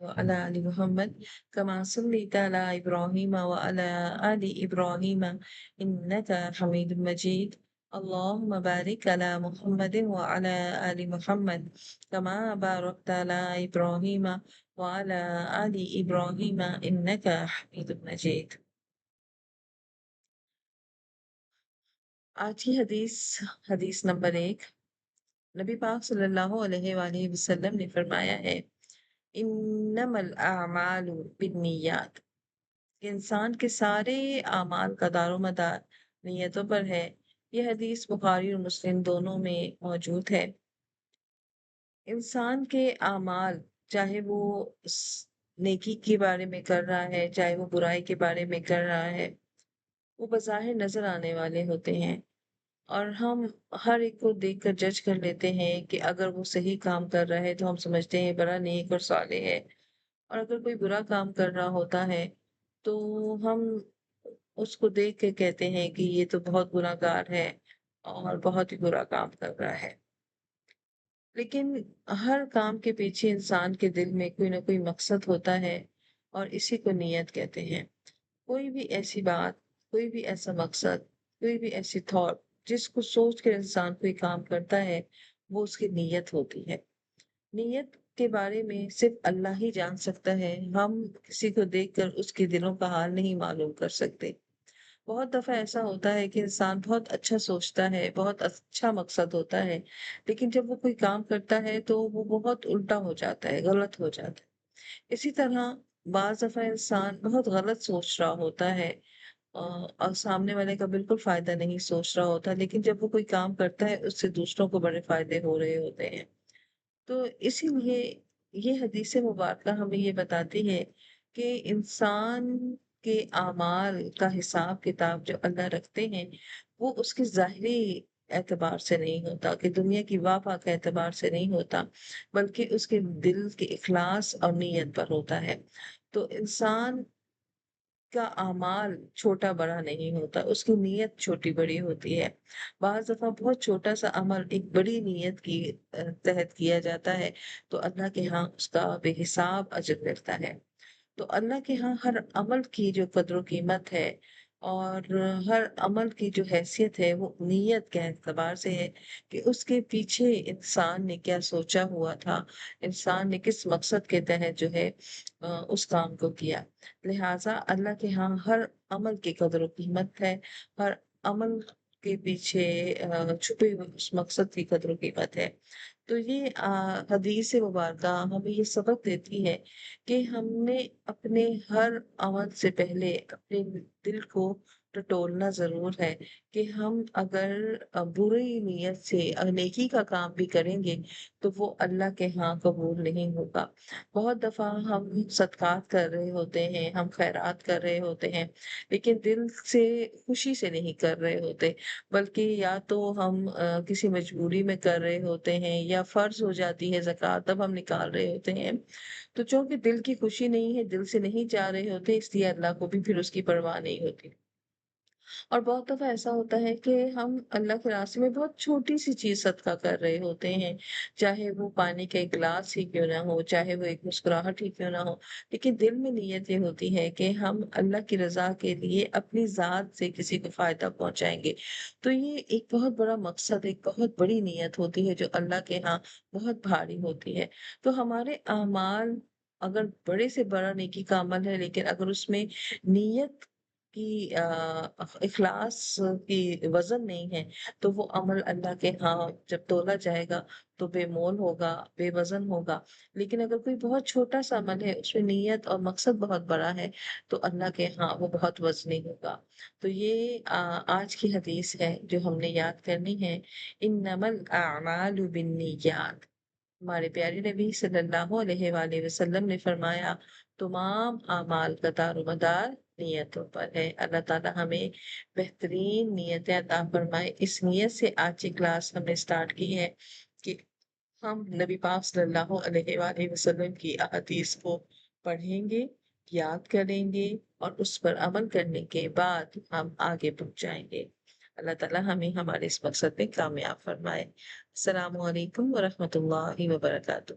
وعلى آل محمد كما صليت على إبراهيم وعلى آل إبراهيم إنك حميد مجيد. اللهم بارك على محمد وعلى آل محمد كما باركت على إبراهيم وعلى آل إبراهيم إنك حميد مجيد. آج کی حدیث حدیث نمبر 1. نبی پاک صلی اللہ علیہ وآلہ وسلم نے فرمایا ہے، انما الاعمال بالنیات، کہ انسان کے سارے اعمال کا دار و مدار نیتوں پر ہے۔ یہ حدیث بخاری اور مسلم دونوں میں موجود ہے۔ انسان کے اعمال، چاہے وہ نیکی کے بارے میں کر رہا ہے، چاہے وہ برائی کے بارے میں کر رہا ہے، وہ بظاہر نظر آنے والے ہوتے ہیں، اور ہم ہر ایک کو دیکھ کر جج کر لیتے ہیں کہ اگر وہ صحیح کام کر رہا ہے تو ہم سمجھتے ہیں بڑا نیک اور صالح ہے، اور اگر کوئی برا کام کر رہا ہوتا ہے تو ہم اس کو دیکھ کے کہتے ہیں کہ یہ تو بہت گناہگار ہے اور بہت ہی برا کام کر رہا ہے۔ لیکن ہر کام کے پیچھے انسان کے دل میں کوئی نہ کوئی مقصد ہوتا ہے، اور اسی کو نیت کہتے ہیں۔ کوئی بھی ایسی بات، کوئی بھی ایسا مقصد، کوئی بھی ایسی تھاٹ جس کو سوچ کر انسان کوئی کام کرتا ہے، وہ اس کی نیت ہوتی ہے۔ نیت کے بارے میں صرف اللہ ہی جان سکتا ہے، ہم کسی کو دیکھ کر اس کے دلوں کا حال نہیں معلوم کر سکتے۔ بہت دفعہ ایسا ہوتا ہے کہ انسان بہت اچھا سوچتا ہے، بہت اچھا مقصد ہوتا ہے، لیکن جب وہ کوئی کام کرتا ہے تو وہ بہت الٹا ہو جاتا ہے، غلط ہو جاتا ہے۔ اسی طرح بعض دفعہ انسان بہت غلط سوچ رہا ہوتا ہے، اور سامنے والے کا بالکل فائدہ نہیں سوچ رہا ہوتا، لیکن جب وہ کوئی کام کرتا ہے اس سے دوسروں کو بڑے فائدے ہو رہے ہوتے ہیں۔ تو اسی لیے یہ حدیث مبارکہ ہمیں یہ بتاتی ہے کہ انسان کے اعمال کا حساب کتاب جو اللہ رکھتے ہیں، وہ اس کے ظاہری اعتبار سے نہیں ہوتا، کہ دنیا کی واہ واہ کے اعتبار سے نہیں ہوتا، بلکہ اس کے دل کے اخلاص اور نیت پر ہوتا ہے۔ تو انسان کا اعمال چھوٹا بڑا نہیں ہوتا، اس کی نیت چھوٹی بڑی ہوتی ہے۔ بعض دفعہ بہت چھوٹا سا عمل ایک بڑی نیت کی تحت کیا جاتا ہے تو اللہ کے ہاں اس کا بے حساب اجر ملتا ہے۔ تو اللہ کے ہاں ہر عمل کی جو قدر و قیمت ہے، اور ہر عمل کی جو حیثیت ہے، وہ نیت کے اعتبار سے ہے کہ اس کے پیچھے انسان نے کیا سوچا ہوا تھا، انسان نے کس مقصد کے تحت جو ہے اس کام کو کیا۔ لہٰذا اللہ کے ہاں ہر عمل کی قدر و قیمت ہے، ہر عمل کے پیچھے چھپے ہوئے اس مقصد کی قدر و قیمت ہے۔ تو یہ حدیث مبارکہ ہمیں یہ سبق دیتی ہے کہ ہم نے اپنے ہر عمل سے پہلے اپنے دل کو ٹٹولنا ضرور ہے، کہ ہم اگر بری نیت سے نیکی کا کام بھی کریں گے تو وہ اللہ کے ہاں قبول نہیں ہوگا۔ بہت دفعہ ہم صدقات کر رہے ہوتے ہیں، ہم خیرات کر رہے ہوتے ہیں، لیکن دل سے خوشی سے نہیں کر رہے ہوتے، بلکہ یا تو ہم کسی مجبوری میں کر رہے ہوتے ہیں، یا فرض ہو جاتی ہے زکوٰۃ تب ہم نکال رہے ہوتے ہیں۔ تو چونکہ دل کی خوشی نہیں ہے، دل سے نہیں چاہ رہے ہوتے، اس لیے اللہ کو بھی پھر اس کی پرواہ نہیں ہوتی۔ اور بہت دفعہ ایسا ہوتا ہے کہ ہم اللہ کے راستے میں بہت چھوٹی سی چیز صدقہ کر رہے ہوتے ہیں، چاہے وہ پانی کا ایک گلاس ہی کیوں نہ ہو، چاہے وہ ایک مسکراہٹ ہی کیوں نہ ہو، لیکن دل میں نیت یہ ہوتی ہے کہ ہم اللہ کی رضا کے لیے اپنی ذات سے کسی کو فائدہ پہنچائیں گے۔ تو یہ ایک بہت بڑا مقصد، ایک بہت بڑی نیت ہوتی ہے جو اللہ کے ہاں بہت بھاری ہوتی ہے۔ تو ہمارے اعمال اگر بڑے سے بڑا نیکی کا عمل ہے، لیکن اگر اس میں نیت کی اخلاص کی وزن نہیں ہے، تو وہ عمل اللہ کے ہاں جب تولا جائے گا تو بے مول ہوگا، بے وزن ہوگا۔ لیکن اگر کوئی بہت چھوٹا سا عمل ہے، اس میں نیت اور مقصد بہت بڑا ہے، تو اللہ کے ہاں وہ بہت وزنی ہوگا۔ تو یہ آج کی حدیث ہے جو ہم نے یاد کرنی ہے، انما الاعمال بالنیات۔ ہمارے پیارے نبی صلی اللہ علیہ وآلہ وسلم نے فرمایا، تمام اعمال کا دار و مدار نیتوں پر ہے۔ اللہ تعالیٰ ہمیں بہترین نیتیں عطا فرمائے۔ اس نیت سے آج کی کلاس ہم نے سٹارٹ کی ہے کہ ہم نبی پاک صلی اللہ علیہ وآلہ وسلم کی احادیث کو پڑھیں گے، یاد کریں گے، اور اس پر عمل کرنے کے بعد ہم آگے بڑھ جائیں گے۔ اللہ تعالیٰ ہمیں ہمارے اس مقصد میں کامیاب فرمائے۔ السلام علیکم ورحمۃ اللہ وبرکاتہ۔